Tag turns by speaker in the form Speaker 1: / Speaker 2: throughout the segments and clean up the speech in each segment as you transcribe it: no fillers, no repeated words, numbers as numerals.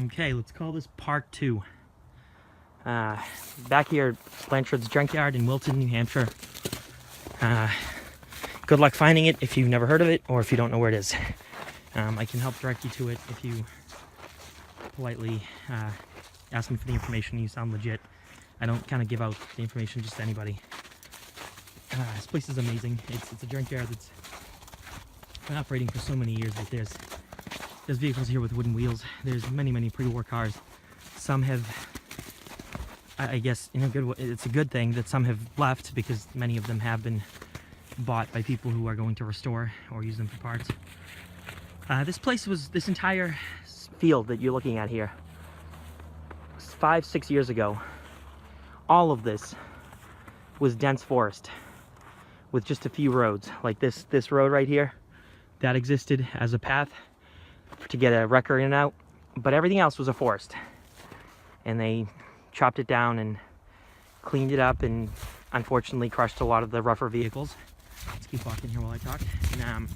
Speaker 1: Okay, let's call this part 2. Back here at Blanchards Junkyard in Wilton, New Hampshire. Good luck finding it if you've never heard of it or if you don't know where it is. I can help direct you to it if you politely ask me for the information. You sound legit. I don't kind of give out the information just to anybody. This place is amazing. It's a junkyard that's been operating for so many years. But there's vehicles here with wooden wheels. There's many pre-war cars. Some have, I guess, it's a good thing that some have left because many of them have been bought by people who are going to restore or use them for parts. This entire field that you're looking at here, 5-6 years ago, all of this was dense forest with just a few roads. Like this road right here, that existed as a path to get a wrecker in and out, but everything else was a forest. And they chopped it down and cleaned it up and unfortunately crushed a lot of the rougher vehicles. Let's keep walking here while I talk. And,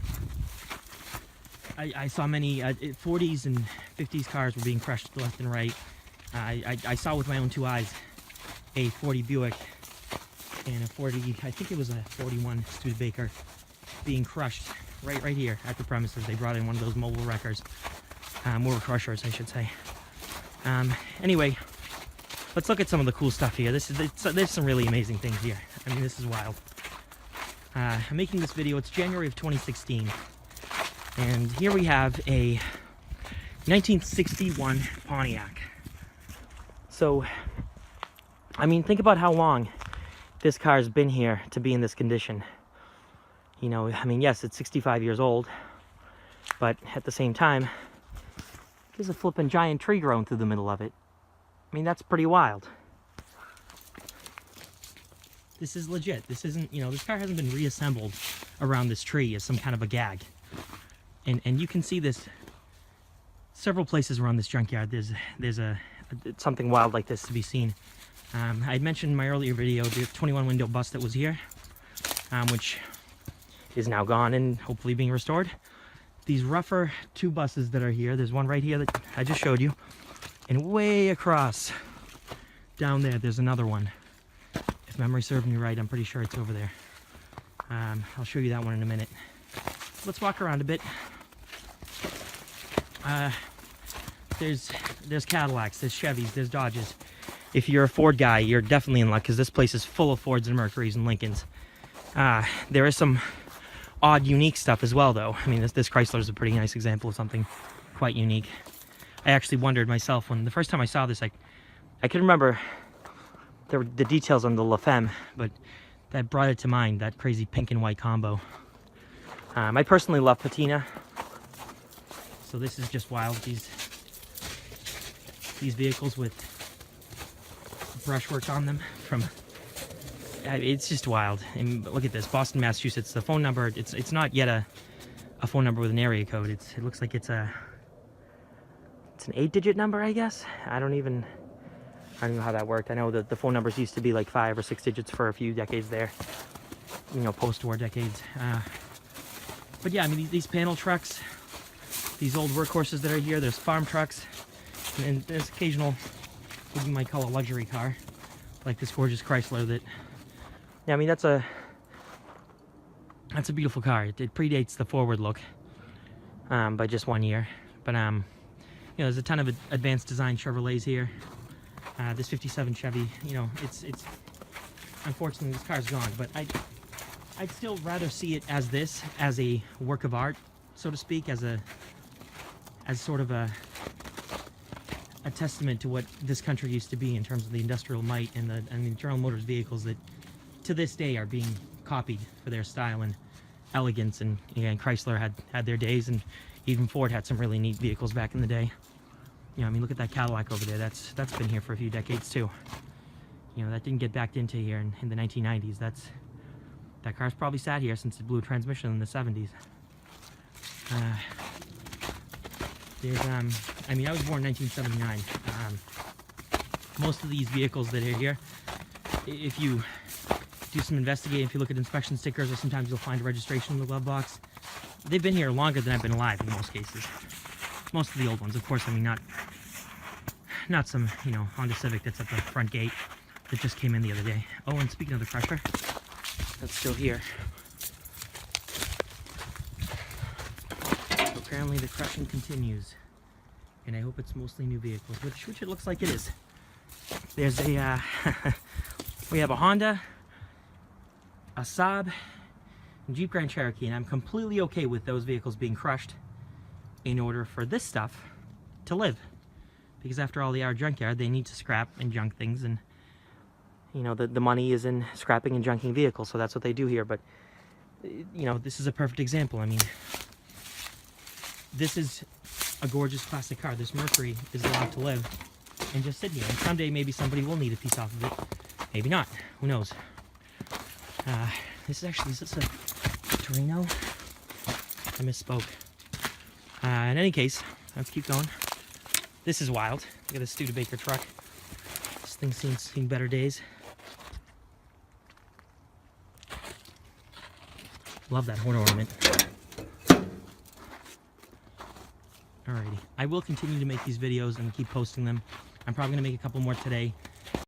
Speaker 1: I saw many 40s and 50s cars were being crushed left and right. I saw with my own 2 eyes a 40 Buick and a 40, I think it was a 41 Studebaker being crushed right here at the premises. They brought in one of those mobile wreckers, more crushers I should say. Anyway, let's look at some of the cool stuff here. There's some really amazing things here. I mean, this is wild. I'm making this video, it's January of 2016. And here we have a 1961 Pontiac. So, I mean, think about how long this car's been here to be in this condition. You know, I mean, yes, it's 65 years old, but at the same time, there's a flippin' giant tree growing through the middle of it. I mean, that's pretty wild. This is legit. This isn't, you know, this car hasn't been reassembled around this tree as some kind of a gag. And you can see this several places around this junkyard. There's something wild like this to be seen. I had mentioned in my earlier video the 21 window bus that was here, which is now gone and hopefully being restored. These rougher 2 buses that are here, there's one right here that I just showed you, and way across down there there's another one. If memory serves me right, I'm pretty sure it's over there. I'll show you that one in a minute. Let's walk around a bit. There's Cadillacs, there's Chevys, there's Dodges. If you're a Ford guy, you're definitely in luck because this place is full of Fords and Mercurys and Lincolns. There is some odd, unique stuff as well, though. I mean, this Chrysler is a pretty nice example of something quite unique. I actually wondered myself when the first time I saw this, I could remember the details on the La Femme, but that brought it to mind, that crazy pink and white combo. I personally love patina, so this is just wild. These vehicles with brushwork on them it's just wild. And look at this, Boston, Massachusetts. The phone number, it's not yet a phone number with an area code. It looks like it's an 8-digit number, I guess. I don't know how that worked. I know that the phone numbers used to be like 5 or 6 digits for a few decades there, you know, post-war decades. But yeah, I mean, these panel trucks, these old workhorses that are here, there's farm trucks, and there's occasional, what you might call a luxury car, like this gorgeous Chrysler that, yeah, I mean, that's a beautiful car. It predates the forward look by just 1 year. But, you know, there's a ton of advanced design Chevrolets here. This 57 Chevy, you know, it's unfortunately this car's gone, but I'd still rather see it as a work of art, so to speak, as sort of a testament to what this country used to be in terms of the industrial might and the General Motors vehicles that to this day are being copied for their style and elegance. And again, Chrysler had their days, and even Ford had some really neat vehicles back in the day. You know, I mean, look at that Cadillac over there. That's been here for a few decades too. You know, that didn't get backed into here in the 1990s. That car's probably sat here since it blew a transmission in the 70s. I mean, I was born in 1979. Most of these vehicles that are here, if you do some investigating, if you look at inspection stickers, or sometimes you'll find a registration in the glove box, they've been here longer than I've been alive in most cases. Most of the old ones, of course. I mean, not not some, you know, Honda Civic that's at the front gate that just came in the other day. Oh, and speaking of the crusher, that's still here. Apparently the crushing continues, and I hope it's mostly new vehicles, which it looks like it is. There's a, we have a Honda, a Saab, and Jeep Grand Cherokee, and I'm completely okay with those vehicles being crushed in order for this stuff to live. Because after all, they are junkyard, they need to scrap and junk things, and you know, the money is in scrapping and junking vehicles, so that's what they do here. But you know, this is a perfect example. I mean, this is a gorgeous classic car. This Mercury is allowed to live and just sit here. And someday maybe somebody will need a piece off of it. Maybe not. Who knows? This is actually, is this a Torino? I misspoke. In any case, let's keep going. This is wild. Look at this Studebaker truck. This thing's seen better days. Love that horn ornament. Alrighty, I will continue to make these videos and keep posting them. I'm probably going to make a couple more today.